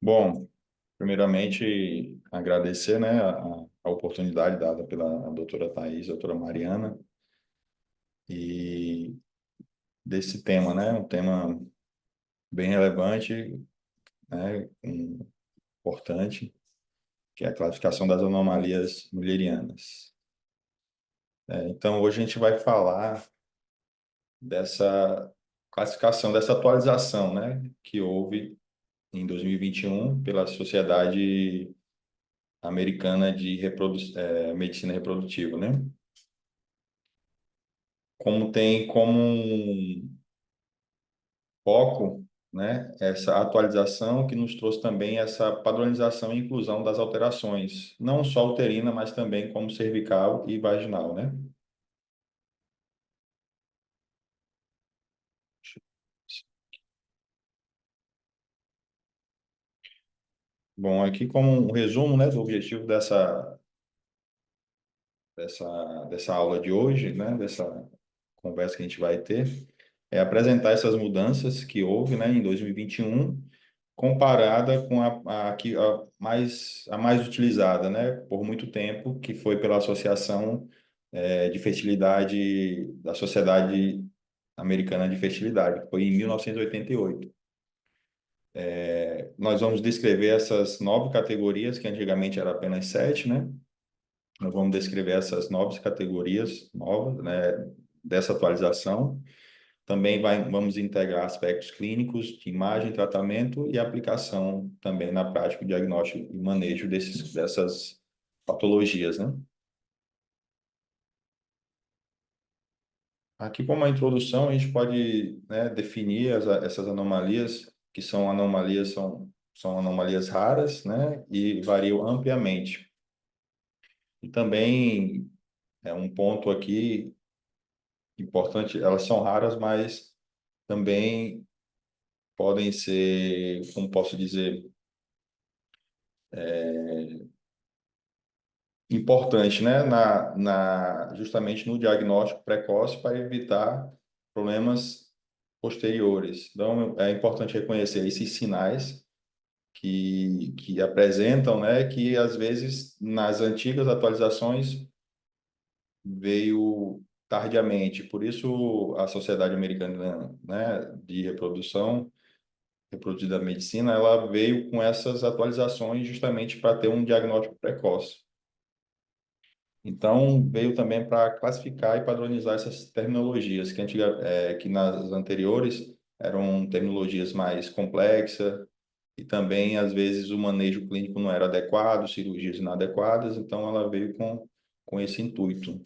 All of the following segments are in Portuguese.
Bom, primeiramente, agradecer, né, a oportunidade dada pela doutora Thais, doutora Mariana, e desse tema, né, um tema bem relevante, né, importante, que é a classificação das anomalias müllerianas. Então, hoje a gente vai falar dessa classificação, dessa atualização, né, que houve em 2021 pela Sociedade Americana de Medicina Reprodutiva, né? Como tem como um foco, né, essa atualização que nos trouxe também essa padronização e inclusão das alterações, não só uterina, mas também como cervical e vaginal, né? Bom, aqui como um resumo, né, do objetivo dessa aula de hoje, né, dessa conversa que a gente vai ter, é apresentar essas mudanças que houve, né, em 2021, comparada com a mais utilizada, né, por muito tempo, que foi pela Associação de Fertilidade da Sociedade Americana de Fertilidade, que foi em 1988. Nós vamos descrever essas 9 categorias, que antigamente era apenas 7, né? Nós vamos descrever essas 9 categorias novas, né, dessa atualização. Também vamos integrar aspectos clínicos de imagem, tratamento e aplicação também na prática, diagnóstico e manejo dessas patologias, né? Aqui, como uma introdução, a gente pode, né, definir essas anomalias, que são anomalias raras, né, e variam ampliamente. E também é um ponto aqui importante, elas são raras, mas também podem ser, como posso dizer, importante, né, justamente no diagnóstico precoce para evitar problemas posteriores. Então, é importante reconhecer esses sinais que apresentam, né, que às vezes nas antigas atualizações veio tardiamente. Por isso, a Sociedade Americana, né, de Reprodutiva Medicina, ela veio com essas atualizações justamente para ter um diagnóstico precoce. Então, veio também para classificar e padronizar essas terminologias, que nas anteriores eram terminologias mais complexas, e também, às vezes, o manejo clínico não era adequado, cirurgias inadequadas, então ela veio com esse intuito.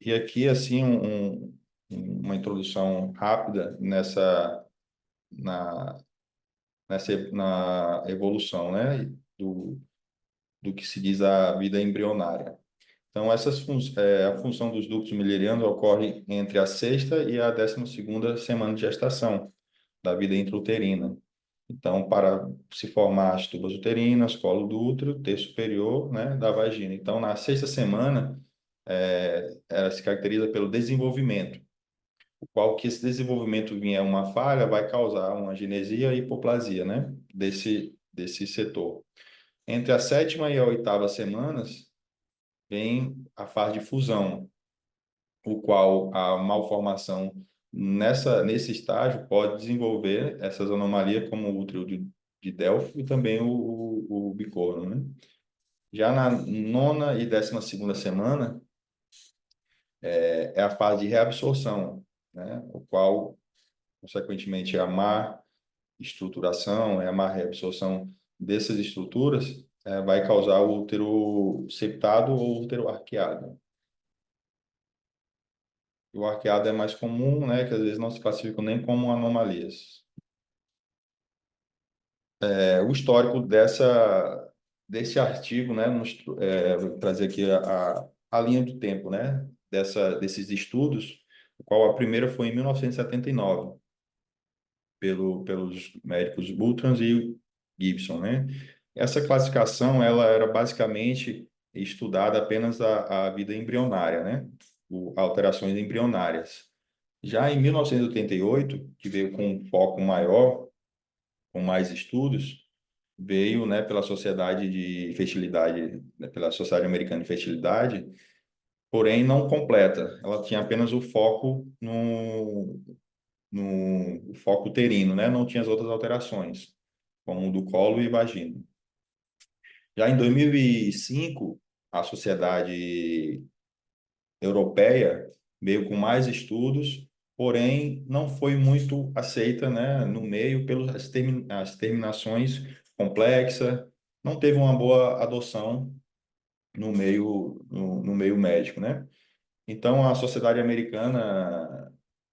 E aqui, assim, uma introdução rápida na, na evolução, né, do que se diz a vida embrionária. Então, a função dos ductos miliarianos ocorre entre a sexta e a 12ª semana de gestação da vida intrauterina. Então, para se formar as tubas uterinas, colo do útero, terço superior, né, da vagina. Então, na sexta semana, ela se caracteriza pelo desenvolvimento, o qual que esse desenvolvimento vier uma falha vai causar uma agenesia e hipoplasia, né, desse setor. Entre a sétima e a 8ª semanas, vem a fase de fusão, o qual a malformação nesse estágio pode desenvolver essas anomalias como o útero de Delphi e também o bicorno, né? Já na nona e 12ª semana é a fase de reabsorção, né? O qual, consequentemente, é a má estruturação, é a má reabsorção dessas estruturas vai causar o útero septado ou útero arqueado. O arqueado é mais comum, né, que às vezes não se classificam nem como anomalias. O histórico desse artigo, né, vou trazer aqui a linha do tempo, né, desses estudos, o qual a primeira foi em 1979, pelos médicos Butrans e Gibson, né? Essa classificação, ela era basicamente estudada apenas a vida embrionária, né? Alterações embrionárias. Já em 1988, que veio com um foco maior, com mais estudos, veio, né, pela Sociedade de Fertilidade, né, pela Sociedade Americana de Fertilidade, porém não completa. Ela tinha apenas o foco no o foco uterino, né? Não tinha as outras alterações, como o do colo e vagina. Já em 2005, a Sociedade Europeia veio com mais estudos, porém não foi muito aceita, né, no meio pelas as terminações complexas, não teve uma boa adoção no meio médico, né? Então a Sociedade Americana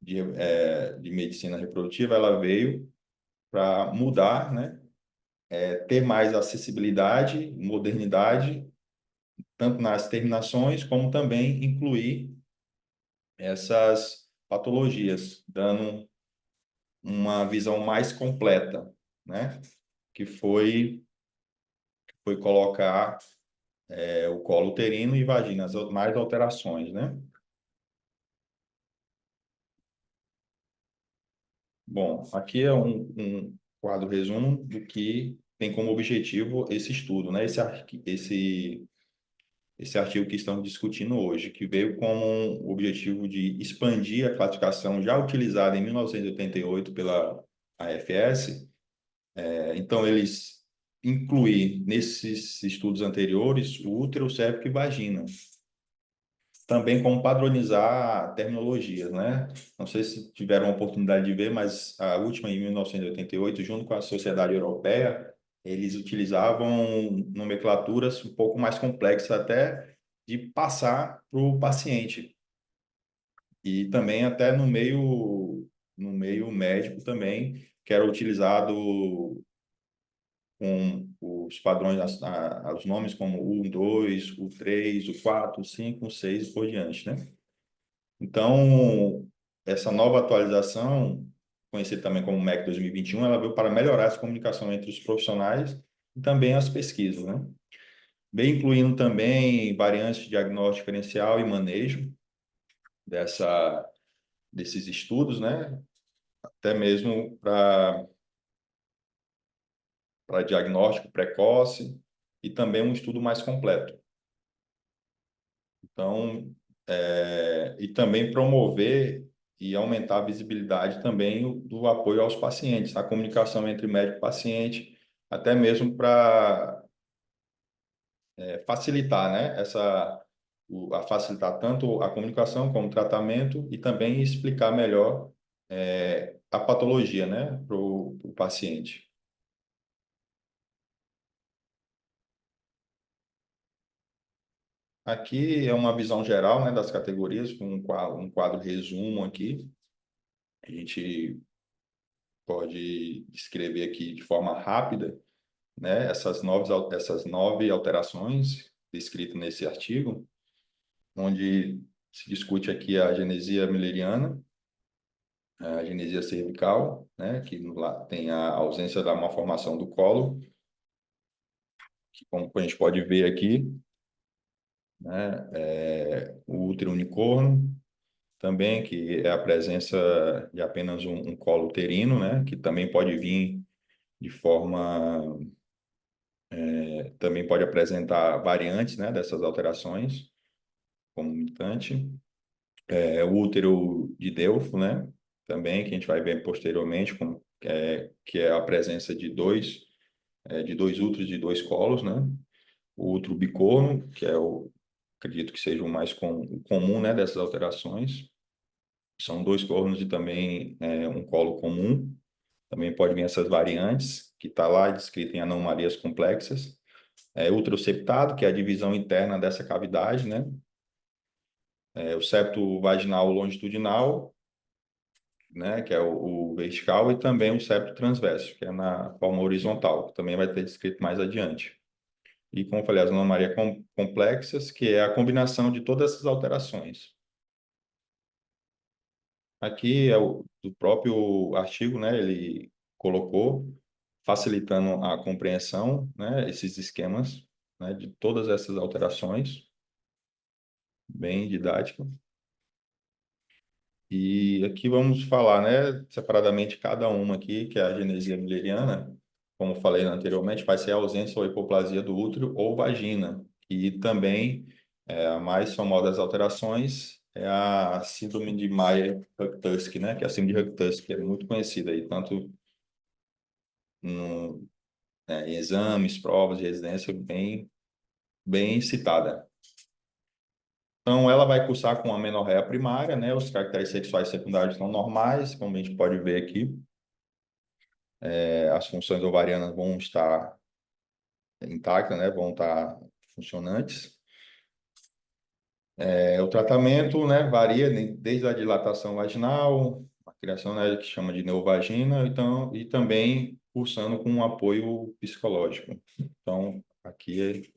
de Medicina Reprodutiva ela veio para mudar, né? Ter mais acessibilidade, modernidade, tanto nas terminações como também incluir essas patologias, dando uma visão mais completa, né? Que foi colocar o colo uterino e vagina, mais alterações, né? Bom, aqui é um quadro resumo do que tem como objetivo esse estudo, né? Esse artigo que estamos discutindo hoje, que veio com o objetivo de expandir a classificação já utilizada em 1988 pela AFS. Então, eles incluir nesses estudos anteriores o útero, cérebro e vagina. Também como padronizar terminologias, né? Não sei se tiveram a oportunidade de ver, mas a última, em 1988, junto com a Sociedade Europeia, eles utilizavam nomenclaturas um pouco mais complexas até de passar para o paciente. E também até no meio médico também, que era utilizado com os padrões, os nomes como o 1, 2, o 3, o 4, o 5, o 6 e por diante, né? Então, essa nova atualização, conhecida também como MEC 2021, ela veio para melhorar essa comunicação entre os profissionais e também as pesquisas, né? Bem incluindo também variantes de diagnóstico diferencial e manejo desses estudos, né? Até mesmo para diagnóstico precoce e também um estudo mais completo. Então, e também promover e aumentar a visibilidade também do apoio aos pacientes, a comunicação entre médico e paciente, até mesmo para facilitar, né, a facilitar tanto a comunicação como o tratamento e também explicar melhor a patologia, né, para o paciente. Aqui é uma visão geral, né, das categorias, com um quadro resumo aqui. A gente pode descrever aqui de forma rápida, né, essas 9 alterações descritas nesse artigo, onde se discute aqui a genesia mülleriana, a genesia cervical, né, que lá tem a ausência da malformação do colo, que como a gente pode ver aqui, né, o útero unicorno, também, que é a presença de apenas um colo uterino, né, que também pode vir de forma, também pode apresentar variantes, né, dessas alterações, como mutante. O útero de Delfo, né, também, que a gente vai ver posteriormente, que é a presença de dois úteros de dois colos, né, o útero bicorno, que acredito que seja o mais comum, né, dessas alterações. São dois cornos e também um colo comum. Também pode vir essas variantes, que está lá descrita em anomalias complexas. Útero septado, que é a divisão interna dessa cavidade, né? O septo vaginal longitudinal, né? Que é o vertical, e também o septo transverso, que é na forma horizontal, que também vai ter descrito mais adiante. E, como eu falei, as anomalias complexas, que é a combinação de todas essas alterações. Aqui é do próprio artigo, né? Ele colocou, facilitando a compreensão, né? Esses esquemas, né? De todas essas alterações, bem didático. E aqui vamos falar, né, separadamente cada uma aqui, que é a genesia mülleriana, como falei anteriormente, vai ser a ausência ou hipoplasia do útero ou vagina. E também a mais famosa das alterações é a síndrome de Mayer-Rokitansky, né, que é a síndrome de Rokitansky, que é muito conhecida aí, tanto no, em exames, provas de residência, bem citada. Então, ela vai cursar com a menorreia primária, né? Os caracteres sexuais secundários são normais, como a gente pode ver aqui. As funções ovarianas vão estar intactas, né? Vão estar funcionantes. O tratamento, né, varia desde a dilatação vaginal, a criação, né, que chama de neovagina, então, e também cursando com um apoio psicológico. Então, aqui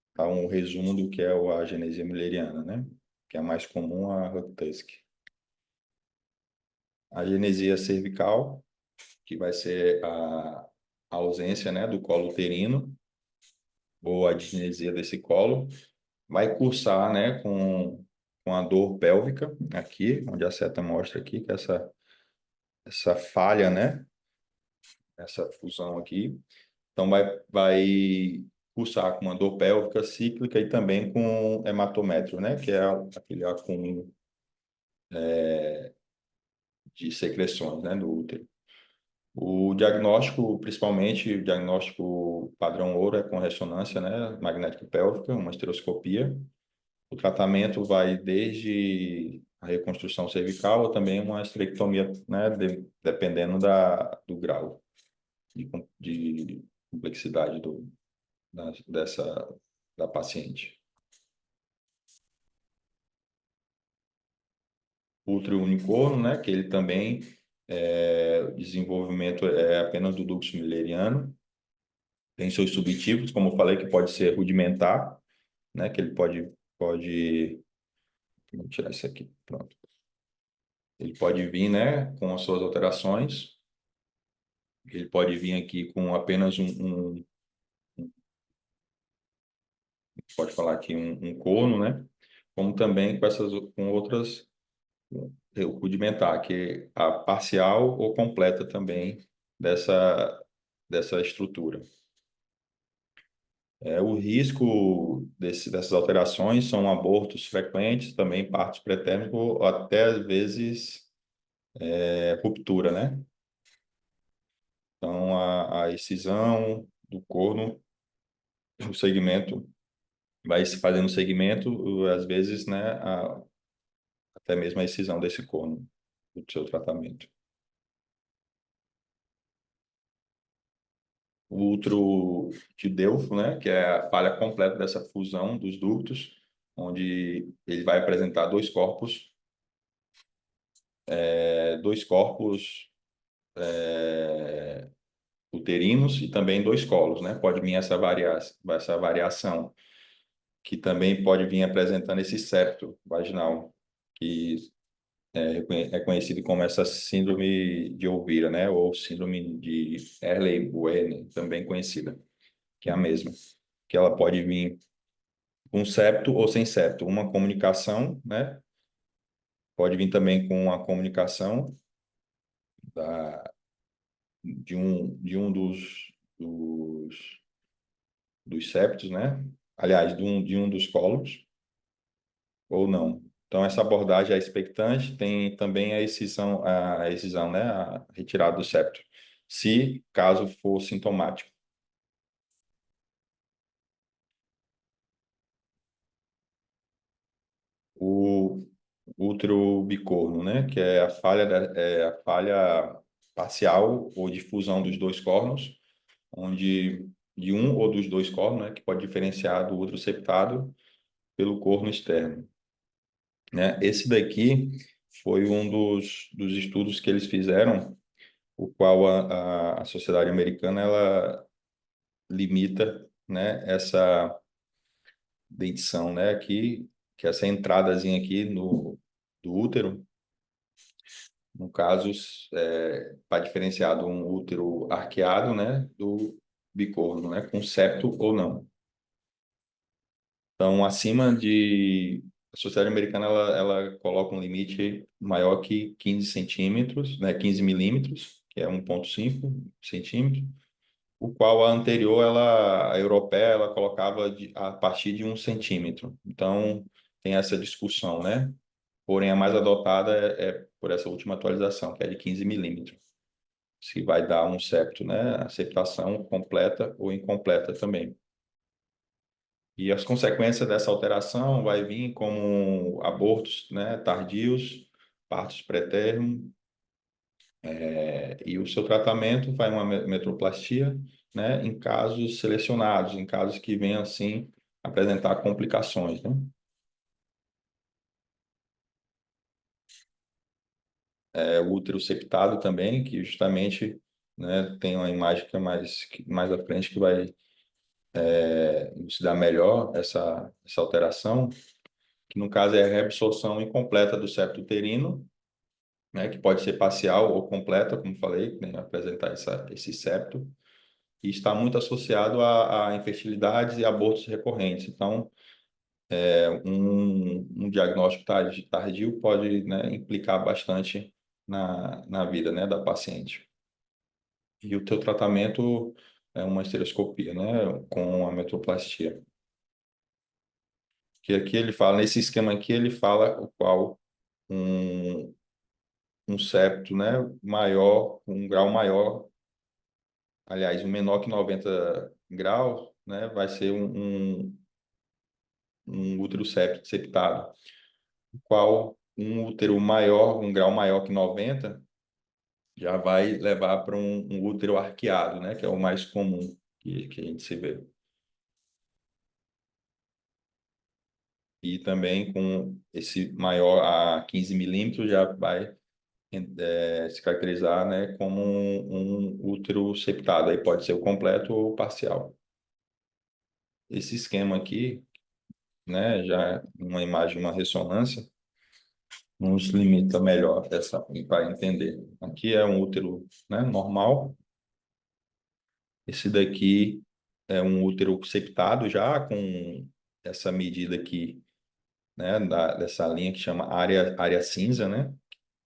está um resumo do que é a agenesia mülleriana, né? Que é a mais comum, a Rokitansky. A agenesia cervical, que vai ser a ausência, né, do colo uterino, ou a disnesia desse colo, vai cursar, né, com a dor pélvica, aqui, onde a seta mostra aqui, que é essa falha, né, essa fusão aqui. Então, vai cursar com uma dor pélvica cíclica e também com hematométrio, né, que é aquele acúmulo de secreções, né, do útero. O diagnóstico, principalmente o diagnóstico padrão ouro, é com ressonância, né, magnética pélvica, uma esteroscopia. O tratamento vai desde a reconstrução cervical ou também uma esterectomia, né, dependendo do grau de complexidade dessa da paciente. Útero unicorno, né, que ele também o desenvolvimento é apenas do ducto mülleriano. Tem seus subtipos, como eu falei, que pode ser rudimentar, né? Que ele pode, vou tirar isso aqui, pronto. Ele pode vir, né? Com as suas alterações. Ele pode vir aqui com apenas pode falar aqui um cono, né? Como também com outras o rudimentar, que é a parcial ou completa também dessa estrutura. O risco dessas alterações são abortos frequentes, também partos pretérmicos, ou até às vezes ruptura, né? Então, a excisão do corno, o segmento, vai se fazendo segmento, às vezes, né? Até mesmo a excisão desse corno, do seu tratamento. O útero de Delfo, né? Que é a falha completa dessa fusão dos ductos, onde ele vai apresentar dois corpos uterinos e também dois colos, né? Pode vir essa variação, que também pode vir apresentando esse septo vaginal, que é conhecido como essa síndrome de Ouvira, né? Ou síndrome de Ehlers-Danlos, também conhecida, que é a mesma. Que ela pode vir com septo ou sem septo. Uma comunicação, né? Pode vir também com a comunicação da, de um dos septos, né? Aliás, de um dos colos, ou não. Então, essa abordagem é expectante, tem também a excisão, né? A retirada do septo, se caso for sintomático. O útero bicorno, né? Que é a falha parcial ou difusão dos dois cornos, onde de um ou dos dois cornos, né? Que pode diferenciar do útero septado pelo corno externo, né? Esse daqui foi um dos estudos que eles fizeram, o qual a sociedade americana ela limita, né, essa dentição, né, aqui, que é essa entradazinha aqui do útero, no caso, para diferenciar de um útero arqueado, né, do bicorno, né, com septo ou não. Então, acima a sociedade americana ela coloca um limite maior que 15 centímetros, né, 15 milímetros, que é 1,5 centímetro, o qual a anterior, a europeia, ela colocava a partir de 1 centímetro. Então, tem essa discussão, né? Porém, a mais adotada é por essa última atualização, que é de 15 milímetros, se vai dar um septo, né? Aceptação completa ou incompleta também. E as consequências dessa alteração vai vir como abortos, né, tardios, partos pré-termo, e o seu tratamento vai uma metroplastia, né, em casos selecionados, em casos que venham assim apresentar complicações, né? O útero septado também, que justamente, né, tem uma imagem que é mais à frente que vai elucidar melhor essa alteração, que no caso é a reabsorção incompleta do septo uterino, né, que pode ser parcial ou completa, como falei, né, apresentar esse septo, e está muito associado a infertilidades e abortos recorrentes. Então, um diagnóstico tardio pode, né, implicar bastante na vida, né, da paciente. E o teu tratamento é uma estereoscopia, né, com a metroplastia. Que aqui ele fala, nesse esquema aqui, ele fala o qual um, um septo, né, maior, um grau maior, aliás, um menor que 90 graus, né, vai ser um útero septado, o qual um útero maior, um grau maior que 90, já vai levar para um útero arqueado, né, que é o mais comum que a gente se vê. E também com esse maior a 15 milímetros já vai se caracterizar, né, como um útero septado. Aí pode ser o completo ou o parcial. Esse esquema aqui, né, já uma imagem, uma ressonância, nos limita melhor para entender. Aqui é um útero, né, normal. Esse daqui é um útero septado já com essa medida aqui, né, dessa linha que chama área cinza, né?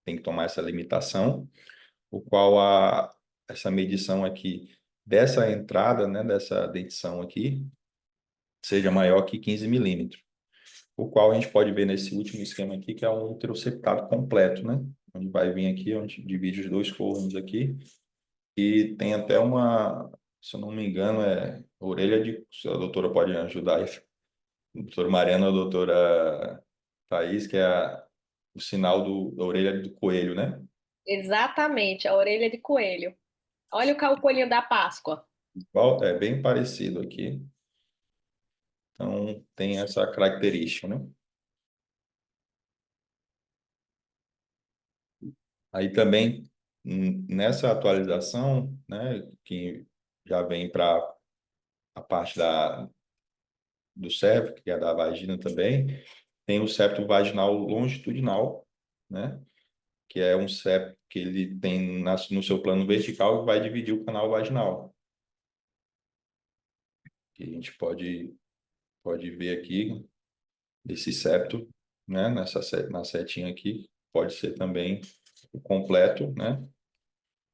Tem que tomar essa limitação, o qual essa medição aqui dessa entrada, né, dessa dentição aqui, seja maior que 15 milímetros, o qual a gente pode ver nesse último esquema aqui, que é um útero septado completo, né? Onde vai vir aqui, onde divide os dois cornos aqui, e tem até se eu não me engano, orelha de... Se a doutora pode me ajudar aí, a doutora Mariana, a doutora Thaís, que é o sinal da orelha do coelho, né? Exatamente, a orelha de coelho. Olha o coelhinho da Páscoa. É bem parecido aqui. Então, tem essa característica, né? Aí também, nessa atualização, né, que já vem para a parte do septo, que é da vagina também, tem o septo vaginal longitudinal, né, que é um septo que ele tem no seu plano vertical e vai dividir o canal vaginal. Que a gente pode ver aqui, esse septo, né, na setinha aqui, pode ser também o completo, né,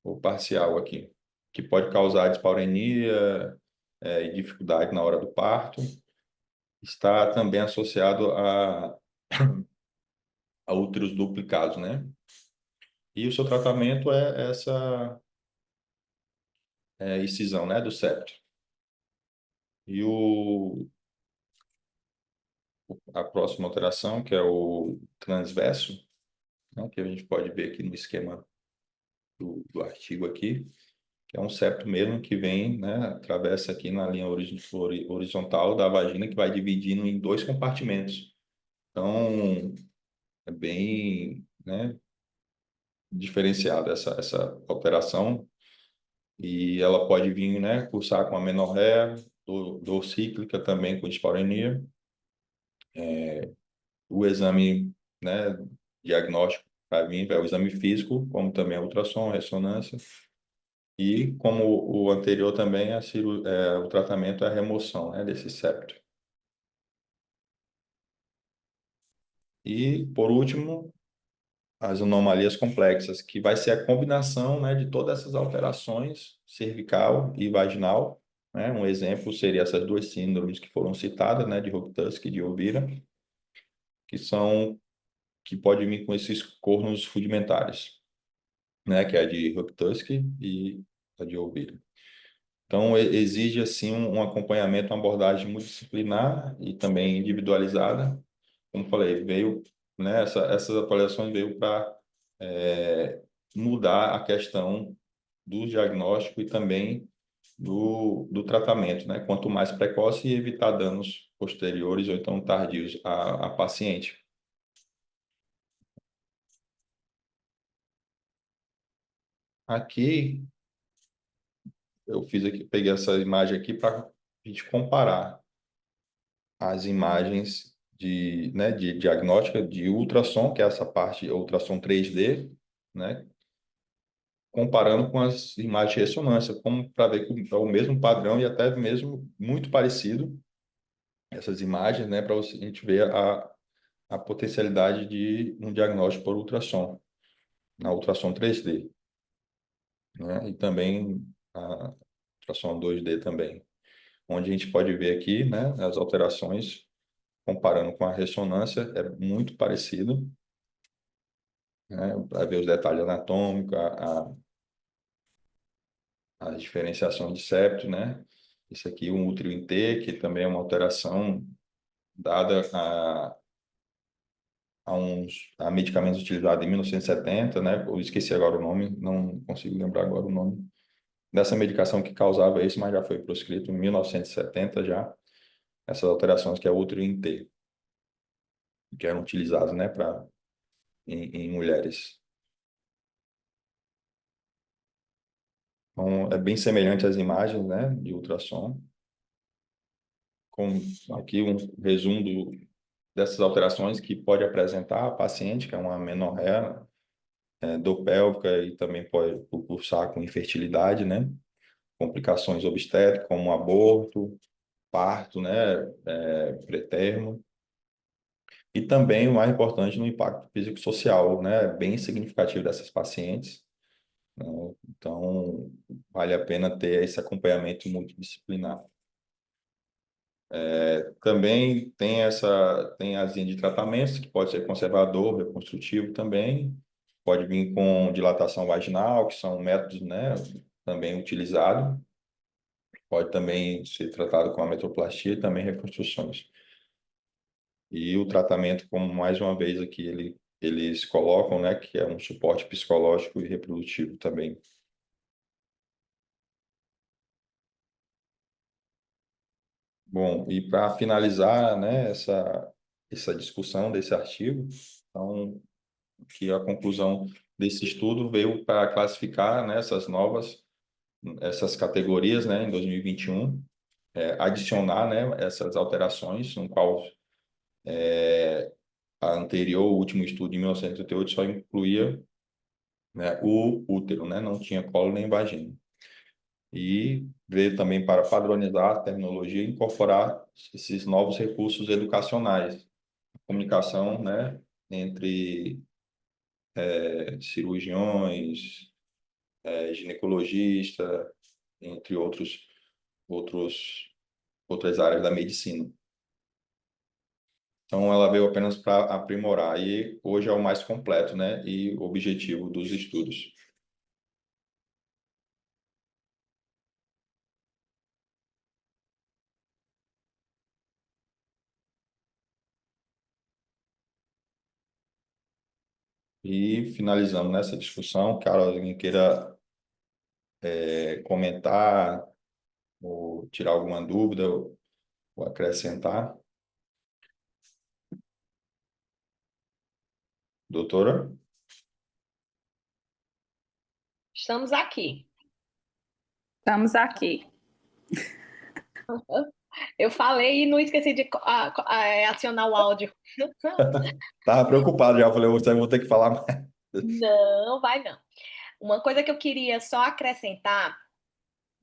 ou parcial aqui, que pode causar dispareunia, e dificuldade na hora do parto. Está também associado a úteros duplicados, né? E o seu tratamento é essa excisão, né, do septo. E a próxima alteração, que é o transverso, né, que a gente pode ver aqui no esquema do artigo aqui, que é um septo mesmo que vem, né, atravessa aqui na linha horizontal da vagina, que vai dividindo em dois compartimentos. Então, é bem, né, diferenciada essa alteração, e ela pode vir, né, cursar com amenorreia, dor cíclica também com dispareunia. O exame, né, diagnóstico para mim é o exame físico, como também a ultrassom, ressonância, e como o anterior também, o tratamento é a remoção, né, desse septo. E, por último, as anomalias complexas, que vai ser a combinação, né, de todas essas alterações cervical e vaginal, né? Um exemplo seria essas duas síndromes que foram citadas, né, de Rokitansky e de Ovira, que são que pode vir com esses cornos rudimentares, né, que é a de Rokitansky e a de Ovira. Então, exige assim um acompanhamento, uma abordagem multidisciplinar e também individualizada. Como falei, veio, né, essas avaliações veio para mudar a questão do diagnóstico e também do tratamento, né? Quanto mais precoce e evitar danos posteriores ou então tardios à paciente. Aqui, eu fiz aqui, peguei essa imagem aqui para a gente comparar as imagens né, de diagnóstica de ultrassom, que é essa parte ultrassom 3D, né, comparando com as imagens de ressonância, como para ver que é o mesmo padrão e até mesmo muito parecido essas imagens, né, para a gente ver a potencialidade de um diagnóstico por ultrassom, na ultrassom 3D, né, e também a ultrassom 2D também, onde a gente pode ver aqui, né, as alterações comparando com a ressonância, é muito parecido, né, para ver os detalhes anatômicos, a diferenciação de septo, né? Isso aqui, um útero em T, que também é uma alteração dada a medicamentos utilizados em 1970, né? Eu esqueci agora o nome, não consigo lembrar agora o nome dessa medicação que causava isso, mas já foi proscrito em 1970 já, essas alterações que é útero em T, que eram utilizadas, né, em mulheres. Então, é bem semelhante às imagens, né, de ultrassom, com aqui um resumo dessas alterações que pode apresentar a paciente, que é uma amenorreia endopélvica e também pode cursar com infertilidade, né? Complicações obstétricas, como aborto, parto, né? Pretermo. E também, o mais importante, no impacto físico-social, né? Bem significativo dessas pacientes, né? Então, vale a pena ter esse acompanhamento multidisciplinar. Também tem as linhas de tratamentos, que pode ser conservador, reconstrutivo também, pode vir com dilatação vaginal, que são métodos, né, também utilizados, pode também ser tratado com a metroplastia e também reconstruções. E o tratamento, como mais uma vez aqui eles colocam, né, que é um suporte psicológico e reprodutivo também. Bom, e para finalizar, né, essa discussão desse artigo, então, que a conclusão desse estudo veio para classificar, né, essas categorias, né, em 2021, adicionar, né, essas alterações, no qual a anterior, o último estudo de 1988 só incluía, né, o útero, né, não tinha colo nem vagina. E veio também para padronizar a terminologia e incorporar esses novos recursos educacionais, comunicação, né, entre cirurgiões, ginecologista, entre outros, outras áreas da medicina. Então, ela veio apenas para aprimorar e hoje é o mais completo, né, e objetivo dos estudos. E finalizando nessa discussão, Carol, alguém queira comentar ou tirar alguma dúvida ou acrescentar? Doutora? Estamos aqui. Estamos aqui. Eu falei e não esqueci de acionar o áudio. Estava preocupado já, falei, eu vou ter que falar mais. Não, vai não. Uma coisa que eu queria só acrescentar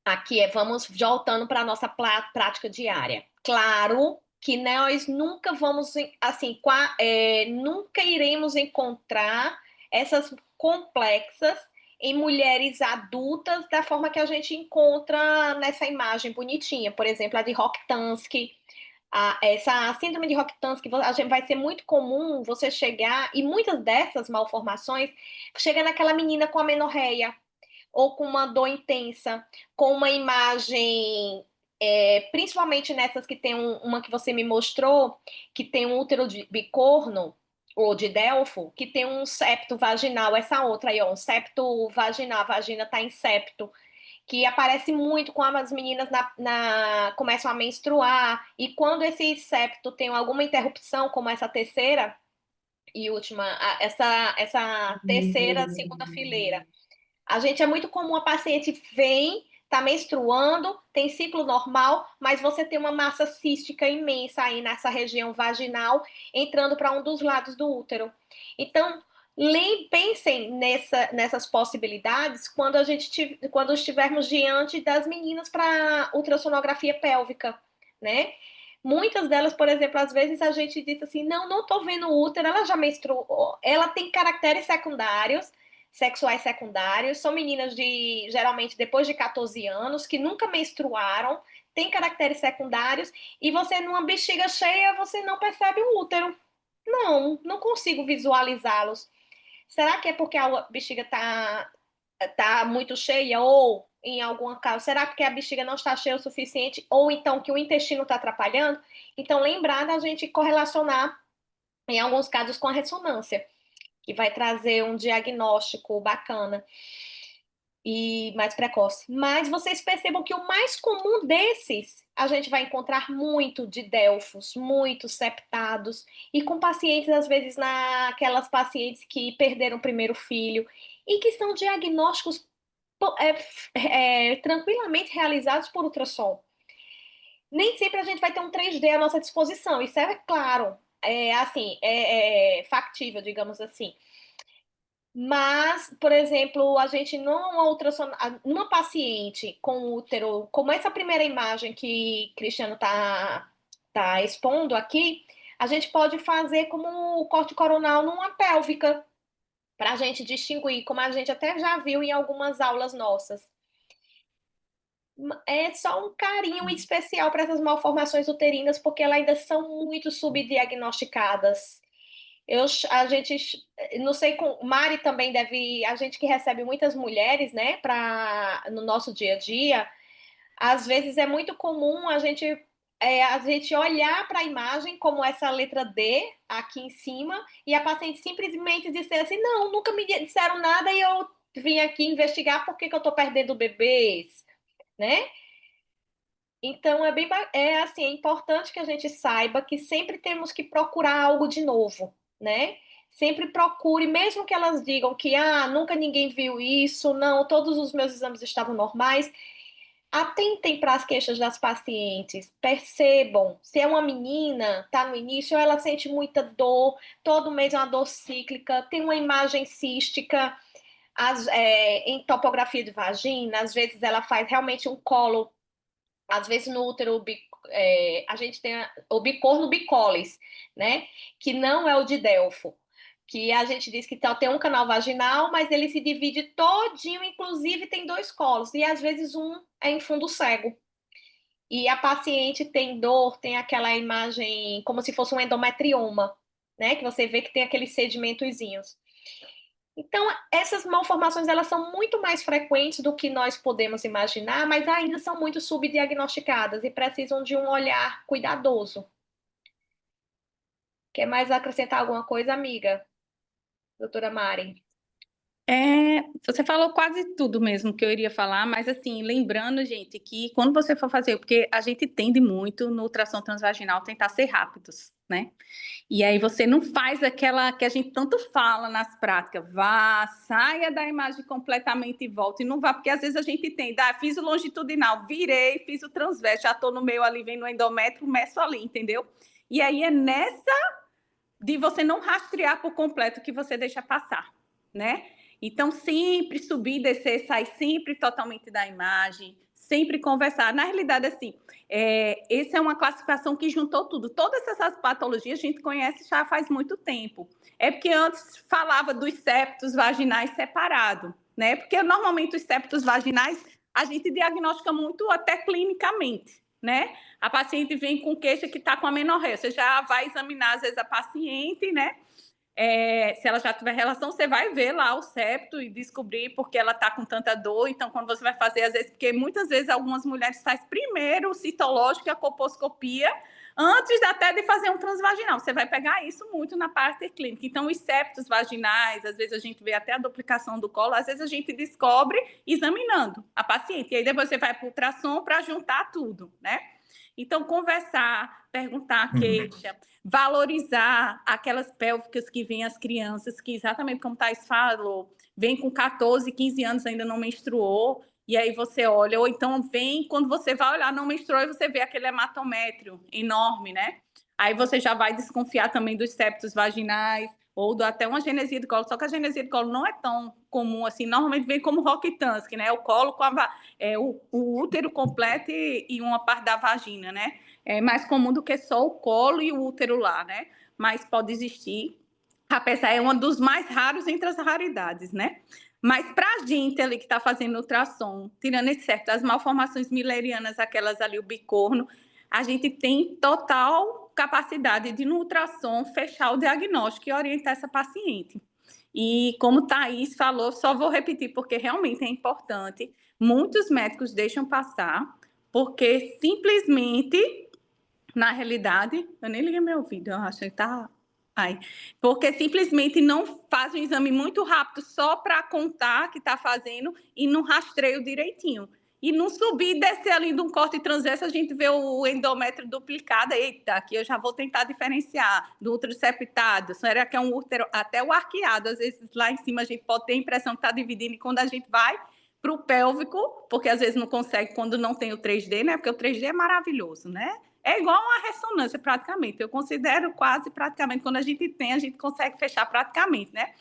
aqui vamos voltando para a nossa prática diária. Claro que nós nunca vamos, assim, nunca iremos encontrar essas complexas em mulheres adultas da forma que a gente encontra nessa imagem bonitinha. Por exemplo, a de Rokitansky. Essa síndrome de Rokitansky vai ser muito comum você chegar, e muitas dessas malformações, chega naquela menina com amenorreia, ou com uma dor intensa, com uma imagem, principalmente nessas que tem uma que você me mostrou, que tem um útero de bicorno, ou de Delfo, que tem um septo vaginal, essa outra aí, ó, um septo vaginal, a vagina está em septo, que aparece muito quando as meninas começam a menstruar, e quando esse septo tem alguma interrupção, como essa terceira e última, essa terceira, segunda fileira, a gente é muito comum a paciente vem, está menstruando, tem ciclo normal, mas você tem uma massa cística imensa aí nessa região vaginal, entrando para um dos lados do útero. Então, pensem nessas possibilidades quando estivermos diante das meninas para ultrassonografia pélvica, né? Muitas delas, por exemplo, às vezes a gente diz assim, não estou vendo o útero, ela já menstruou, ela tem caracteres secundários, sexuais secundários, são meninas geralmente depois de 14 anos, que nunca menstruaram, têm caracteres secundários, e você numa bexiga cheia, você não percebe o útero. Não consigo visualizá-los. Será que é porque a bexiga tá muito cheia, ou em algum caso, será que a bexiga não está cheia o suficiente, ou então que o intestino está atrapalhando? Então, lembrar da gente correlacionar, em alguns casos, com a ressonância, que vai trazer um diagnóstico bacana e mais precoce. Mas vocês percebam que o mais comum desses, a gente vai encontrar muito de Delfos, muitos septados, e com pacientes, às vezes, naquelas pacientes que perderam o primeiro filho, e que são diagnósticos tranquilamente realizados por ultrassom. Nem sempre a gente vai ter um 3D à nossa disposição, isso é claro, é factível, digamos assim. Mas, por exemplo, a gente não ultrassona numa paciente com útero, como essa primeira imagem que Cristiano tá expondo aqui, a gente pode fazer como o corte coronal numa pélvica, para a gente distinguir, como a gente até já viu em algumas aulas nossas. É só um carinho especial para essas malformações uterinas, porque elas ainda são muito subdiagnosticadas. A gente, não sei, Mari também deve, a gente que recebe muitas mulheres, né, no nosso dia a dia, às vezes é muito comum a gente olhar para a imagem como essa letra D aqui em cima e a paciente simplesmente dizer assim, não, nunca me disseram nada e eu vim aqui investigar por que eu estou perdendo bebês, né? Então é importante que a gente saiba que sempre temos que procurar algo de novo, né? Sempre procure, mesmo que elas digam que nunca ninguém viu isso, não, todos os meus exames estavam normais. Atentem para as queixas das pacientes, percebam se é uma menina, está no início, ela sente muita dor, todo mês é uma dor cíclica, tem uma imagem cística, em topografia de vagina, às vezes ela faz realmente um colo. Às vezes no útero a gente tem o bicorno bicolis, né? Que não é o de Delfo. Que a gente diz que tem um canal vaginal, mas ele se divide todinho, inclusive tem 2 colos. E às vezes um é em fundo cego. E a paciente tem dor, tem aquela imagem como se fosse um endometrioma, né? Que você vê que tem aqueles sedimentozinhos. Então, essas malformações elas são muito mais frequentes do que nós podemos imaginar, mas ainda são muito subdiagnosticadas e precisam de um olhar cuidadoso. Quer mais acrescentar alguma coisa, amiga? Doutora Mari? Você falou quase tudo mesmo que eu iria falar, mas assim, lembrando, gente, que quando você for fazer, porque a gente tende muito no ultrassom transvaginal tentar ser rápidos, né? E aí você não faz aquela que a gente tanto fala nas práticas, vá, saia da imagem completamente e volte, e não vá, porque às vezes a gente tem, fiz o longitudinal, virei, fiz o transverso, já estou no meio ali, vendo o endométrio, meço ali, entendeu? E aí é nessa de você não rastrear por completo que você deixa passar, né? Então, sempre subir, descer, sair sempre totalmente da imagem, sempre conversar. Na realidade, assim, essa é uma classificação que juntou tudo. Todas essas patologias a gente conhece já faz muito tempo. É porque antes falava dos septos vaginais separado, né? Porque normalmente os septos vaginais a gente diagnostica muito até clinicamente, né? A paciente vem com queixa que está com amenorreia, você já vai examinar às vezes a paciente, né? Se ela já tiver relação, você vai ver lá o septo e descobrir porque ela está com tanta dor. Então, quando você vai fazer, às vezes, porque muitas vezes algumas mulheres fazem primeiro o citológico e a colposcopia, antes até de fazer um transvaginal. Você vai pegar isso muito na parte clínica. Então, os septos vaginais, às vezes a gente vê até a duplicação do colo, às vezes a gente descobre examinando a paciente. E aí depois você vai para o ultrassom para juntar tudo, né? Então, conversar, perguntar a queixa, valorizar aquelas pélvicas que vêm as crianças, que exatamente como o Thais falou, vem com 14, 15 anos, ainda não menstruou, e aí você olha, ou então vem, quando você vai olhar, não menstruou, e você vê aquele hematométrio enorme, né? Aí você já vai desconfiar também dos septos vaginais, ou até uma genesia de colo, só que a genesia de colo não é tão comum assim, normalmente vem como Rokitansky, né? O colo com o útero completo e uma parte da vagina, né? É mais comum do que só o colo e o útero lá, né? Mas pode existir, apesar é um dos mais raros entre as raridades, né? Mas para a gente ali que está fazendo ultrassom, tirando esse certo, as malformações millerianas, aquelas ali, o bicorno, a gente tem total capacidade de, no ultrassom, fechar o diagnóstico e orientar essa paciente. E como Thaís falou, só vou repetir, porque realmente é importante, muitos médicos deixam passar, porque simplesmente, na realidade, eu nem liguei meu ouvido, eu acho que tá... Aí. Porque simplesmente não faz um exame muito rápido só para contar que está fazendo e não rastreio direitinho. E não subir e descer ali de um corte transverso, a gente vê o endométrio duplicado. Eita, aqui eu já vou tentar diferenciar do útero septado. Será que é um útero, até o arqueado? Às vezes lá em cima a gente pode ter a impressão que está dividindo, e quando a gente vai para o pélvico, porque às vezes não consegue quando não tem o 3D, né? Porque o 3D é maravilhoso, né? É igual uma ressonância, praticamente. Eu considero quase praticamente, quando a gente tem, a gente consegue fechar praticamente, né?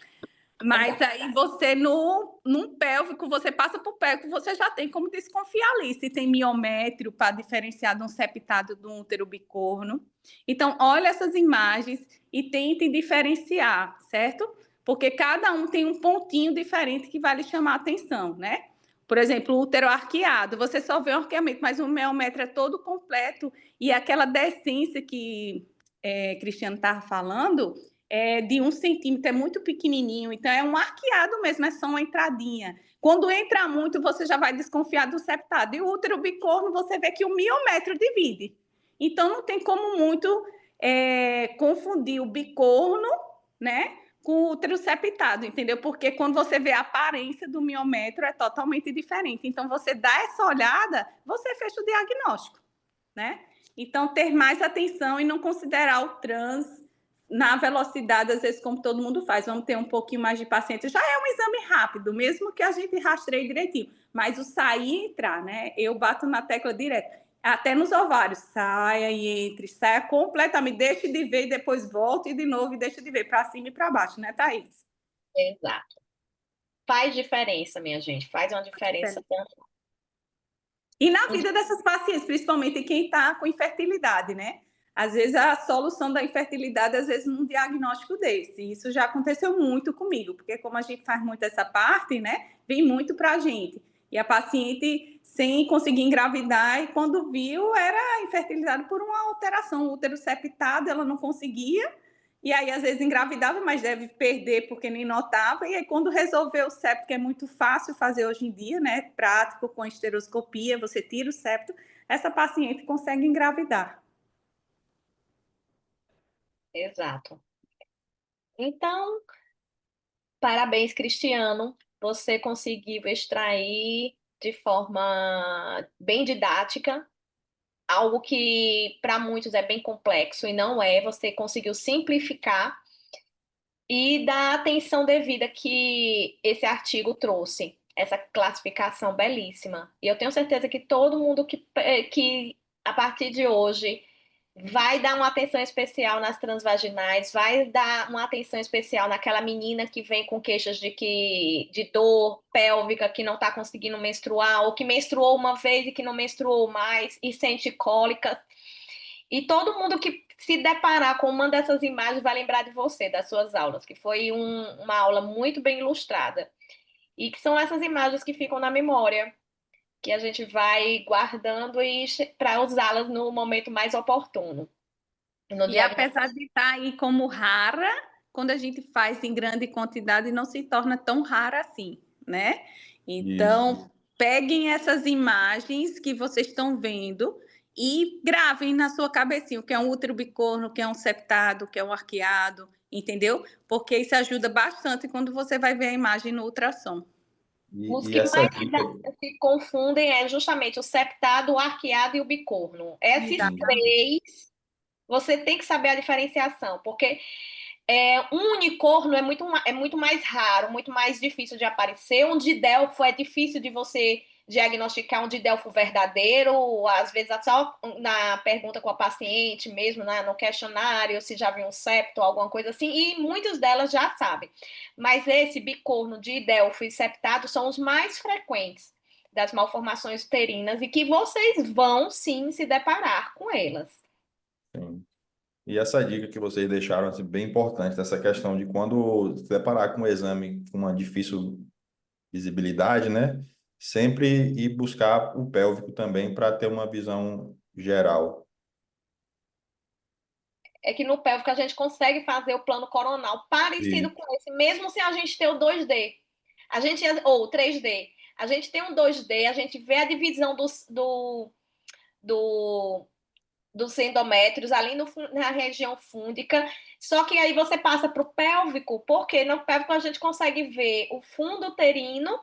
Mas aí você, num pélvico, você passa para o pélvico, você já tem como desconfiar ali se tem miométrio para diferenciar de um septado de um útero bicorno. Então, olha essas imagens e tente diferenciar, certo? Porque cada um tem um pontinho diferente que vai lhe chamar a atenção, né? Por exemplo, o útero arqueado, você só vê o arqueamento, mas o miométrio é todo completo e aquela decência que Cristiano estava falando de 1 centímetro, é muito pequenininho, então é um arqueado mesmo, é só uma entradinha. Quando entra muito, você já vai desconfiar do septado. E o útero bicorno, você vê que o miométrio divide. Então, não tem como muito confundir o bicorno, né, com o útero septado, entendeu? Porque quando você vê a aparência do miométrio, é totalmente diferente. Então, você dá essa olhada, você fecha o diagnóstico, né? Então, ter mais atenção e não considerar o trans na velocidade, às vezes, como todo mundo faz. Vamos ter um pouquinho mais de paciência. Já é um exame rápido, mesmo que a gente rastreie direitinho. Mas o sair e entrar, né? Eu bato na tecla direto. Até nos ovários. Saia e entre. Saia completamente. Deixe de ver e depois volte e de novo e deixe de ver. Para cima e para baixo, né, Thaís? Exato. Faz diferença, minha gente. Faz uma diferença tanto. E na vida dessas pacientes, principalmente quem está com infertilidade, né? Às vezes a solução da infertilidade, às vezes num diagnóstico desse. Isso já aconteceu muito comigo, porque como a gente faz muito essa parte, né? Vem muito para a gente. E a paciente sem conseguir engravidar, e quando viu, era infertilidade por uma alteração. O útero septado, ela não conseguia, e aí, às vezes, engravidava, mas deve perder porque nem notava. E aí, quando resolveu o septo, que é muito fácil fazer hoje em dia, né? Prático, com esteroscopia, você tira o septo, essa paciente consegue engravidar. Exato. Então, parabéns, Cristiano. Você conseguiu extrair de forma bem didática algo que para muitos é bem complexo e não é. Você conseguiu simplificar e dar a atenção devida que esse artigo trouxe, essa classificação belíssima. E eu tenho certeza que todo mundo que a partir de hoje vai dar uma atenção especial nas transvaginais, vai dar uma atenção especial naquela menina que vem com queixas de dor pélvica, que não está conseguindo menstruar, ou que menstruou uma vez e que não menstruou mais e sente cólica. E todo mundo que se deparar com uma dessas imagens vai lembrar de você, das suas aulas, que foi uma aula muito bem ilustrada. E que são essas imagens que ficam na memória, que a gente vai guardando e para usá-las no momento mais oportuno. No E diagnóstico. apesar de estar aí como rara, quando a gente faz em grande quantidade, não se torna tão rara assim, né? Isso. Então, peguem essas imagens que vocês estão vendo e gravem na sua cabecinha o que é um útero bicorno, o que é um septado, o que é um arqueado, entendeu? Porque isso ajuda bastante quando você vai ver a imagem no ultrassom. Os E que essa mais dica. se confundem é justamente o septado, o arqueado e o bicorno. Esses Exatamente. três, você tem que saber a diferenciação, porque um unicórnio é muito mais raro, muito mais difícil de aparecer. Um didelfo é difícil de você diagnosticar um didelfo verdadeiro, às vezes é só na pergunta com a paciente mesmo, no questionário, se já viu um septo, alguma coisa assim, e muitas delas já sabem. Mas esse bicorno, didelfo e septado são os mais frequentes das malformações uterinas e que vocês vão sim se deparar com elas. Sim. E essa dica que vocês deixaram assim, bem importante, dessa questão de quando se deparar com um exame com uma difícil visibilidade, né? Sempre ir buscar o pélvico também para ter uma visão geral. É que no pélvico a gente consegue fazer o plano coronal parecido E, com esse, mesmo sem a gente ter o 2D. Ou 3D. A gente tem um 2D, a gente vê a divisão do, dos endométrios ali na região fúndica, só que aí você passa para o pélvico, porque no pélvico a gente consegue ver o fundo uterino,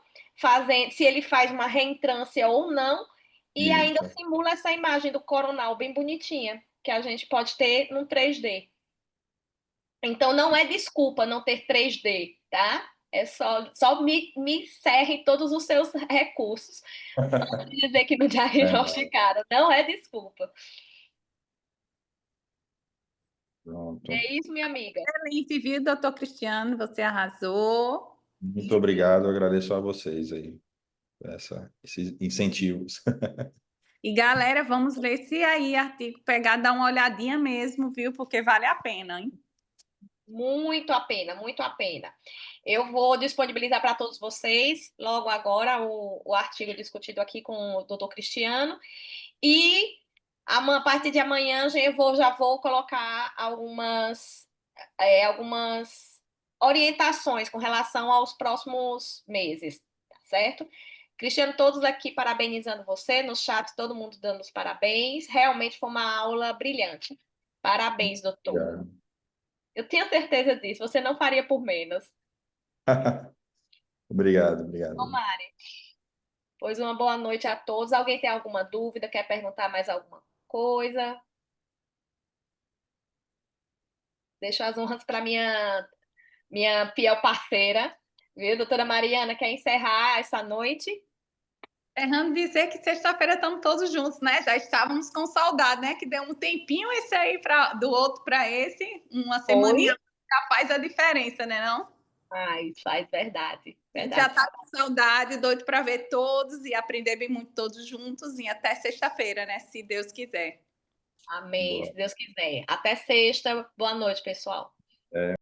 se ele faz uma reentrância ou não, e ainda isso. simula essa imagem do coronal bem bonitinha, que a gente pode ter no 3D. Então não é desculpa não ter 3D, tá? É só me cerre todos os seus recursos. Só dizer que não É, diagnosticaram. Não é desculpa. pronto. É isso, minha amiga. Excelente, viu, doutor Cristiano? Você arrasou. Muito obrigado, eu agradeço a vocês aí, esses incentivos. E galera, vamos ler esse aí artigo, pegar, dar uma olhadinha mesmo, viu? Porque vale a pena, hein? Muito a pena, muito a pena. Eu vou disponibilizar para todos vocês, logo agora, o artigo discutido aqui com o doutor Cristiano. E a partir de amanhã já vou colocar algumas orientações com relação aos próximos meses, tá certo? Cristiano, todos aqui parabenizando você, no chat, todo mundo dando os parabéns. Realmente foi uma aula brilhante. Parabéns, doutor. Obrigado. Eu tenho certeza disso, você não faria por menos. Obrigado, obrigado. Tomara. Pois uma boa noite a todos. Alguém tem alguma dúvida, quer perguntar mais alguma coisa? Deixo as honras para minha fiel parceira, viu? Doutora Mariana, quer encerrar essa noite? Errando dizer que sexta-feira estamos todos juntos, né? Já estávamos com saudade, né? Que deu um tempinho esse aí do outro para esse, uma Oi? semaninha já faz a diferença, né, não? Ai, faz verdade, A gente já verdade. está com saudade, doido para ver todos e aprender bem muito todos juntos e até sexta-feira, né? Se Deus quiser. Amém, Boa. se Deus quiser. Até sexta. Boa noite, pessoal. É,